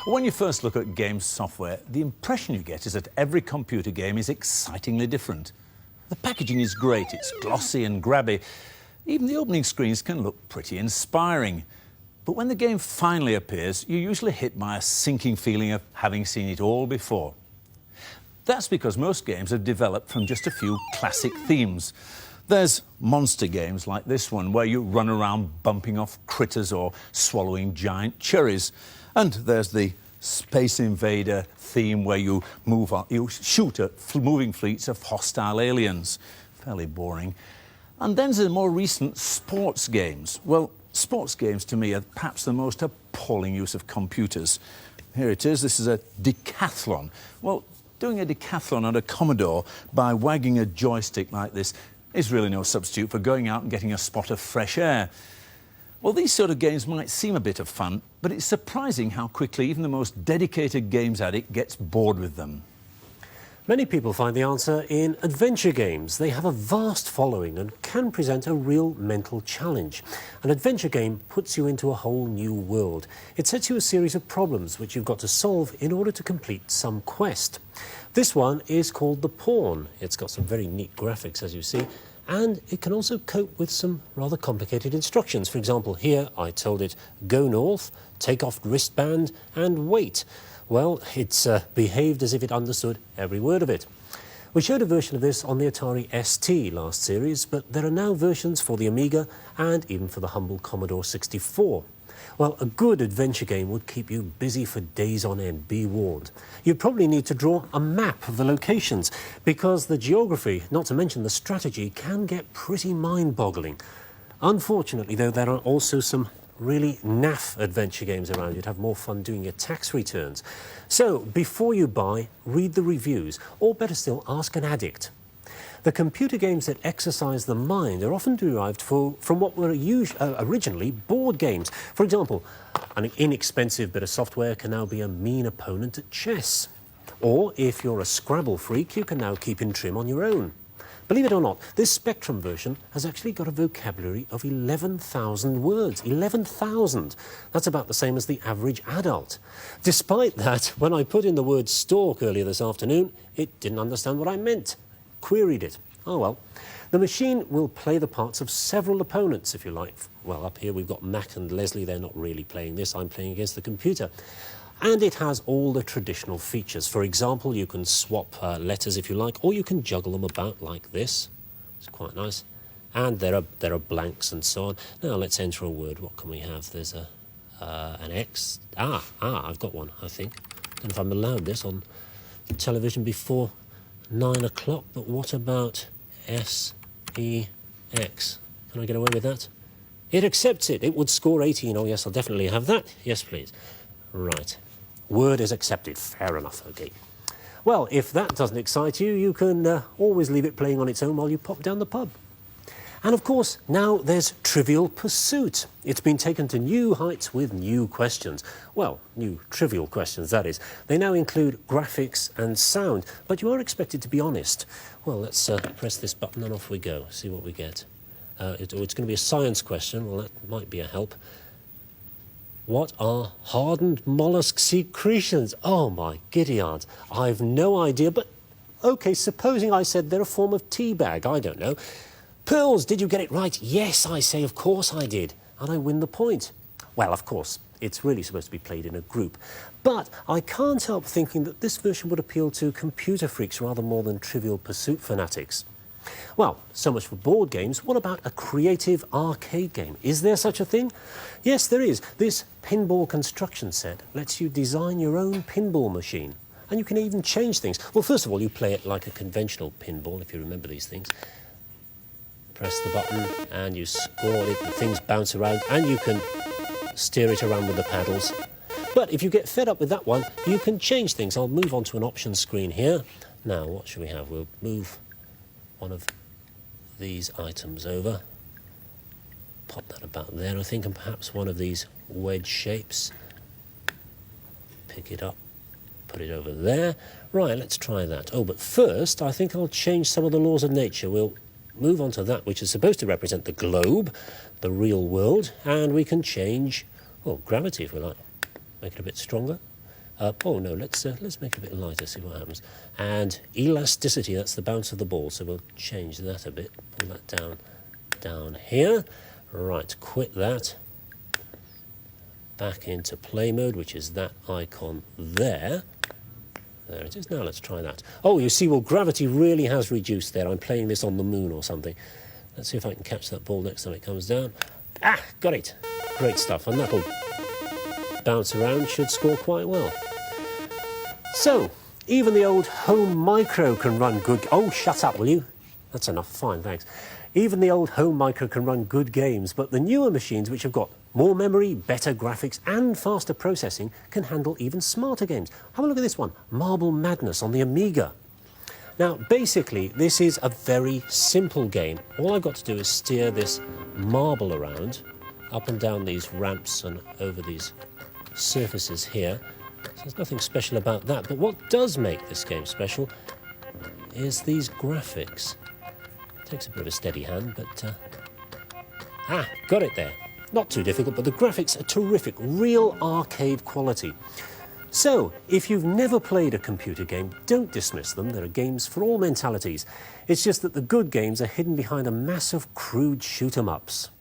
When you first look at game software, the impression you get is that every computer game is excitingly different. The packaging is great, it's glossy and grabby. Even the opening screens can look pretty inspiring. But when the game finally appears, you're usually hit by a sinking feeling of having seen it all before. That's because most games have developed from just a few classic themes. There's monster games like this one, where you run around bumping off critters or swallowing giant cherries. And there's the Space Invader theme, where you shoot at moving fleets of hostile aliens. Fairly boring. And then there's the more recent sports games. Well, sports games to me are perhaps the most appalling use of computers. Here it is. This is a decathlon. Well, doing a decathlon on a Commodore by wagging a joystick like this is really no substitute for going out and getting a spot of fresh air. Well, these sort of games might seem a bit of fun, but it's surprising how quickly even the most dedicated games addict gets bored with them. Many people find the answer in adventure games. They have a vast following and can present a real mental challenge. An adventure game puts you into a whole new world. It sets you a series of problems which you've got to solve in order to complete some quest. This one is called The Pawn. It's got some very neat graphics, as you see, and it can also cope with some rather complicated instructions. For example, here I told it, go north, take off wristband and wait. Well, it's behaved as if it understood every word of it. We showed a version of this on the Atari ST last series, but there are now versions for the Amiga and even for the humble Commodore 64. Well, a good adventure game would keep you busy for days on end, be warned. You'd probably need to draw a map of the locations, because the geography, not to mention the strategy, can get pretty mind-boggling. Unfortunately, though, there are also some really naff adventure games around. You'd have more fun doing your tax returns. So, before you buy, read the reviews, or better still, ask an addict. The computer games that exercise the mind are often derived from what were originally board games. For example, an inexpensive bit of software can now be a mean opponent at chess. Or, if you're a Scrabble freak, you can now keep in trim on your own. Believe it or not, this Spectrum version has actually got a vocabulary of 11,000 words. 11,000! That's about the same as the average adult. Despite that, when I put in the word stalk earlier this afternoon, it didn't understand what I meant. Queried it. Oh well. The machine will play the parts of several opponents, if you like. Well, up here we've got Mac and Leslie. They're not really playing this. I'm playing against the computer. And it has all the traditional features. For example, you can swap letters if you like, or you can juggle them about like this. It's quite nice. And there are blanks and so on. Now let's enter a word. What can we have? There's an X. I've got one, I think. I don't know if I'm allowed this on television before 9 o'clock, but what about SEX? Can I get away with that? It accepts it. It would score 18. Oh, yes, I'll definitely have that. Yes, please. Right. Word is accepted. Fair enough, OK. Well, if that doesn't excite you, you can always leave it playing on its own while you pop down the pub. And of course, now there's Trivial Pursuit. It's been taken to new heights with new questions. Well, new trivial questions, that is. They now include graphics and sound, but you are expected to be honest. Well, let's press this button and off we go, see what we get. It's going to be a science question. Well, that might be a help. What are hardened mollusk secretions? Oh, my giddy aunt. I've no idea, but OK, supposing I said they're a form of tea bag, I don't know. Pearls, did you get it right? Yes, I say, of course I did. And I win the point. Well, of course, it's really supposed to be played in a group. But I can't help thinking that this version would appeal to computer freaks rather more than Trivial Pursuit fanatics. Well, so much for board games. What about a creative arcade game? Is there such a thing? Yes, there is. This Pinball Construction set lets you design your own pinball machine. And you can even change things. Well, first of all, you play it like a conventional pinball, if you remember these things. Press the button and you score it, the things bounce around, and you can steer it around with the paddles. But if you get fed up with that one, you can change things. I'll move on to an options screen here. Now, what should we have? We'll move one of these items over. Pop that about there, I think, and perhaps one of these wedge shapes. Pick it up, put it over there. Right, let's try that. Oh, but first, I think I'll change some of the laws of nature. We'll move on to that which is supposed to represent the globe, the real world, and we can change, well, gravity if we like. Make it a bit stronger. Oh no, let's make it a bit lighter, see what happens. And elasticity, that's the bounce of the ball, so we'll change that a bit. Pull that down here. Right, quit that. Back into play mode, which is that icon there. There it is. Now let's try that. Oh, you see, well, gravity really has reduced there. I'm playing this on the moon or something. Let's see if I can catch that ball next time it comes down. Ah, got it. Great stuff. And that'll bounce around, should score quite well. So, even the old home micro can run good... Oh, shut up, will you? That's enough. Fine, thanks. Even the old home micro can run good games, but the newer machines, which have got more memory, better graphics and faster processing, can handle even smarter games. Have a look at this one, Marble Madness on the Amiga. Now, basically, this is a very simple game. All I've got to do is steer this marble around, up and down these ramps and over these surfaces here. So there's nothing special about that, but what does make this game special is these graphics. Takes a bit of a steady hand, but... got it there. Not too difficult, but the graphics are terrific, real arcade quality. So, if you've never played a computer game, don't dismiss them. There are games for all mentalities. It's just that the good games are hidden behind a mass of crude shoot-'em-ups.